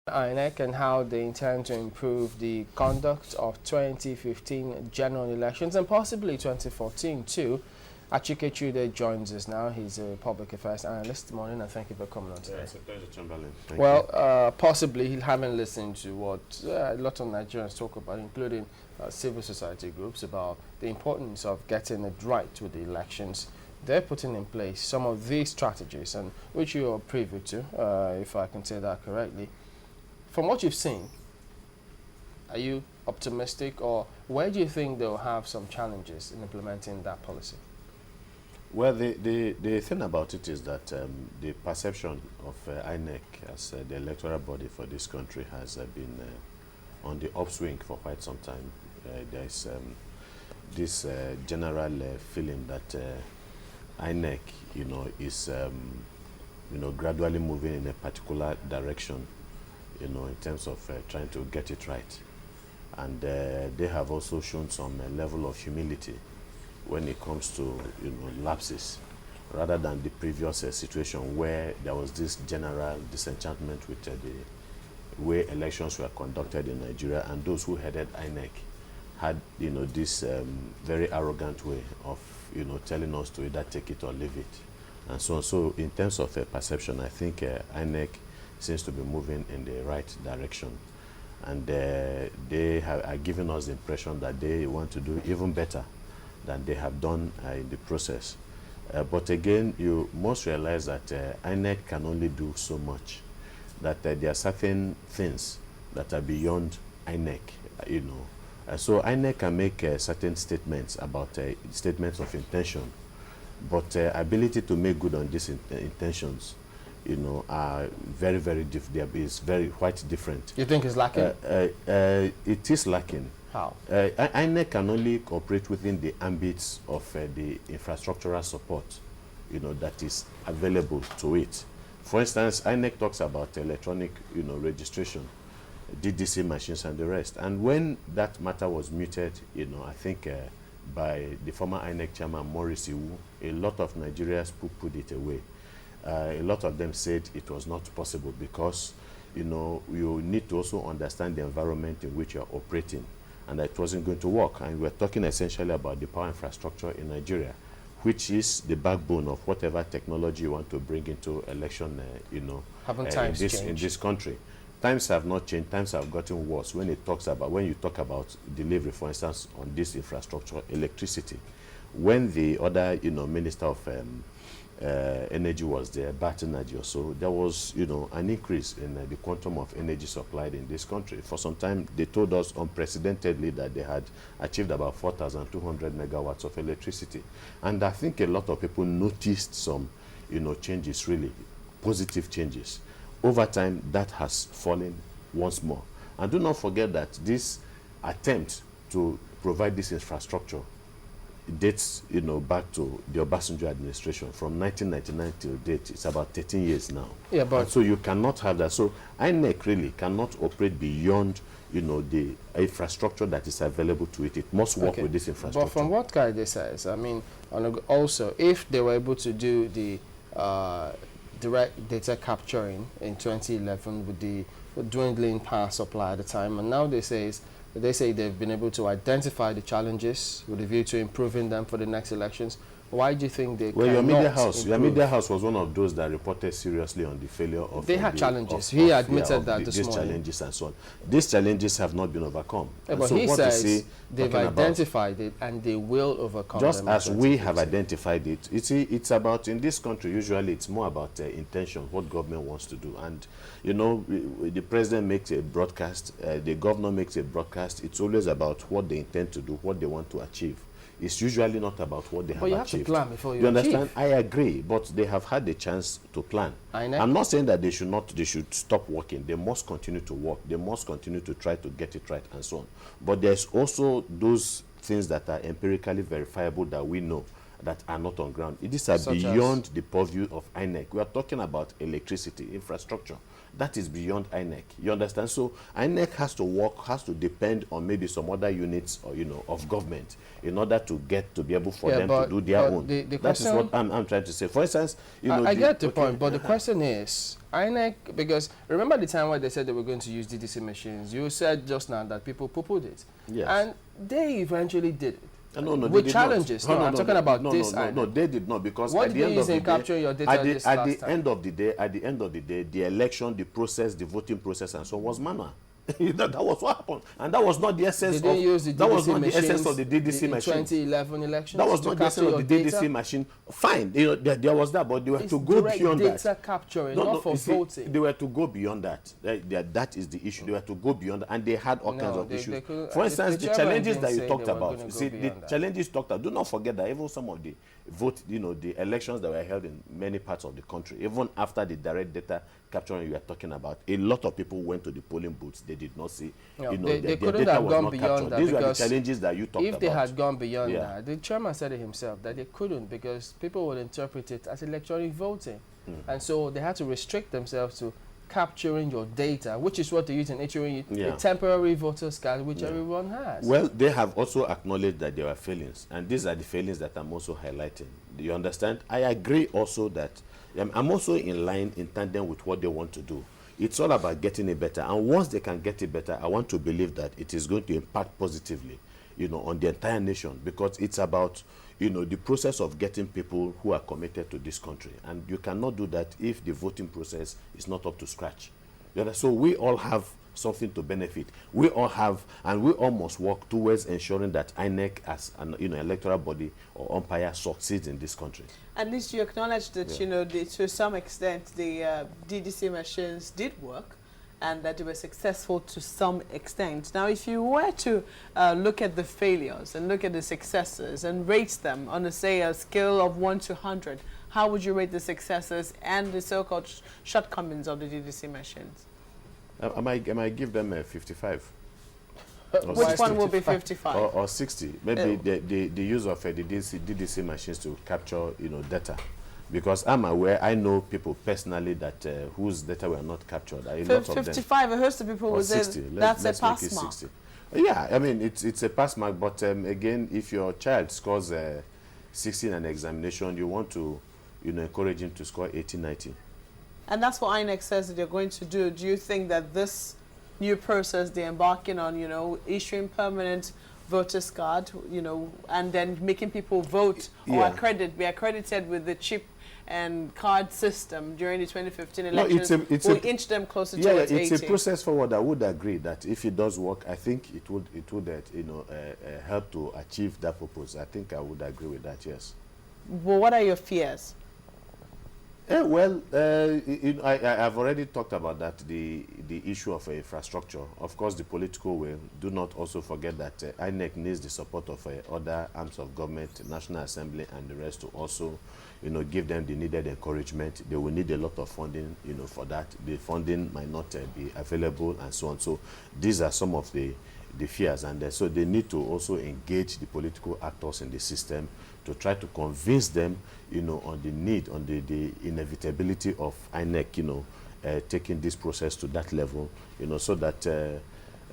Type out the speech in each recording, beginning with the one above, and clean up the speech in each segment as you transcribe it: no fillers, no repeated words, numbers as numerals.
INEC and how they intend to improve the conduct of 2015 general elections and possibly 2014 too. Achike Chude joins us now. He's a public affairs analyst. Morning, and thank you for coming on today. It's a pleasure, Chamberlain. Thank Well, you. possibly he haven't listened to what a lot of Nigerians talk about, including civil society groups, about the importance of getting it right with the elections. They're putting in place some of these strategies, and which you are privy to, if I can say that correctly. From what you've seen, are you optimistic, or where do you think they'll have some challenges in implementing that policy? Well, the thing about it is that the perception of INEC as the electoral body for this country has been on the upswing for quite some time. There is this general feeling that INEC, is gradually moving in a particular direction, in terms of trying to get it right. And they have also shown some level of humility when it comes to lapses, rather than the previous situation where there was this general disenchantment with the way elections were conducted in Nigeria, and those who headed INEC had this very arrogant way of telling us to either take it or leave it, and so on. So in terms of perception, I think INEC seems to be moving in the right direction, and they are giving us the impression that they want to do even better than they have done in the process. But again, you must realize that INEC can only do so much, that there are certain things that are beyond INEC, so INEC can make certain statements about statements of intention, but ability to make good on these intentions, are very, very quite different. You think it's lacking? It is lacking. How? INEC can only operate within the ambits of the infrastructural support, that is available to it. For instance, INEC talks about electronic, registration, DDC machines and the rest. And when that matter was muted, I think by the former INEC chairman, Maurice Iwu, a lot of Nigerians put it away. A lot of them said it was not possible because, you need to also understand the environment in which you are operating, and that it wasn't going to work. And we're talking essentially about the power infrastructure in Nigeria, which is the backbone of whatever technology you want to bring into election, in this country. Times have not changed. Times have gotten worse when you talk about delivery, for instance, on this infrastructure, electricity. When the other, Minister of Energy was there, Energy or so, there was, an increase in the quantum of energy supplied in this country. For some time, they told us unprecedentedly that they had achieved about 4,200 megawatts of electricity. And I think a lot of people noticed some, changes, really positive changes. Over time, that has fallen once more. And do not forget that this attempt to provide this infrastructure dates, back to the Obasanjo administration from 1999 till date. It's about 13 years now. Yeah, but and so you cannot have that. So INEC really cannot operate beyond, the infrastructure that is available to it. It must work with this infrastructure. But from what Kaide says, I mean, also, if they were able to do the direct data capturing in 2011 with the dwindling power supply at the time, and now they say they've been able to identify the challenges with a view to improving them for the next elections. Why do you think they cannot your media house was one of those that reported seriously on the failure of... They had challenges. He admitted that this morning. These challenges and so on. These challenges have not been overcome. Yeah, but so he says they've identified it and they will overcome just them. Just as we have identified it. It's about, in this country, usually it's more about intention, what government wants to do. And, the president makes a broadcast, the governor makes a broadcast. It's always about what they intend to do, what they want to achieve. It's usually not about what they have achieved. But you have to plan before you understand? achieve. I agree, but they have had the chance to plan. I'm not saying that they should stop working. They must continue to work. They must continue to try to get it right and so on. But there's also those things that are empirically verifiable that we know that are not on ground. These are beyond the purview of INEC. We are talking about electricity, infrastructure. that is beyond INEC. You understand? So INEC has to work, has to depend on maybe some other units or of government in order to be able for them to do their own. That is what I'm trying to say. For instance, I get the point, but the question is INEC, because remember the time where they said they were going to use DDC machines. You said just now that people poo-pooed it, yes, and they eventually did it. No, with challenges. No, I'm talking about this. No, they did not, because what at the end of the day, capturing your data at the end of the day, the election, the process, the voting process, and so on was manual. that was what happened, and that was not the essence. They didn't use the DDC that was not the essence of the DDC machine. 2011 elections. That was not the essence of the DDC machine. Fine, there was that, but they were to go beyond that. Data capturing, not for voting. They were to go beyond that. That is the issue. They were to go beyond that, and they had all kinds of issues. For instance, the challenges that you talked about. See, the challenges talked about. Do not forget that even some of the the elections that were held in many parts of the country, even after the direct data capturing you are talking about, a lot of people went to the polling booths. They did not see, they couldn't have gone beyond that. These were the challenges that you talked about. If they had gone beyond that, the chairman said it himself that they couldn't, because people would interpret it as electronic voting, and so they had to restrict themselves to capturing your data, which is what they use in issuing a temporary voter's card, which everyone has. Well, they have also acknowledged that there were failings, and these are the failings that I'm also highlighting. Do you understand? I agree also that I'm also in line, in tandem with what they want to do. It's all about getting it better, and once they can get it better, I want to believe that it is going to impact positively, on the entire nation, because it's about the process of getting people who are committed to this country, and you cannot do that if the voting process is not up to scratch. So we all have something to benefit. We all have, and we all must work towards ensuring that INEC as an electoral body or umpire succeeds in this country. At least you acknowledge that to some extent the DDC machines did work, and that they were successful to some extent. Now, if you were to look at the failures and look at the successes and rate them on, say, a scale of 1 to 100, how would you rate the successes and the so-called shortcomings of the DDC machines? I might give them a 55. Which one will be 55? Or 60. Maybe the use of the DDC machines to capture data. Because I'm aware, I know people personally that whose data were not captured. A lot of them. 55, I heard some people will say that's a pass mark. 60. Yeah, I mean, it's a pass mark, but again, if your child scores 60 in an examination, you want to encourage him to score 80, 90. And that's what INEC says that they're going to do. Do you think that this new process they're embarking on, issuing permanent voters card, and then making people vote or be accredited with the chip and card system during the 2015 elections, will inch them closer to 80. It's a process forward. I would agree that if it does work, I think it would help to achieve that purpose. I think I would agree with that. Yes. Well, what are your fears? Well, I've already talked about that, the issue of infrastructure. Of course, the political will. Do not also forget that INEC needs the support of other arms of government, the National Assembly and the rest to also, give them the needed encouragement. They will need a lot of funding, for that. The funding might not be available and so on. So these are some of the fears, and so they need to also engage the political actors in the system to try to convince them, on the need, on the inevitability of INEC, taking this process to that level, so that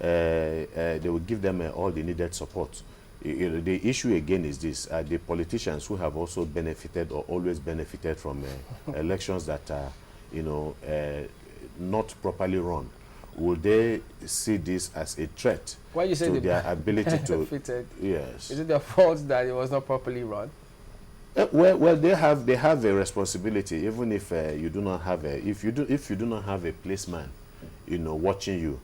they will give them all the needed support. The issue again is this: the politicians who have also benefited or always benefited from elections that are, not properly run. Will they see this as a threat to their ability to? Yes. Is it their fault that it was not properly run? Well, they have a responsibility, even if you do not have if you do not have a policeman, watching you,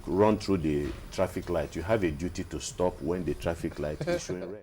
run through the traffic light. You have a duty to stop when the traffic light is showing red.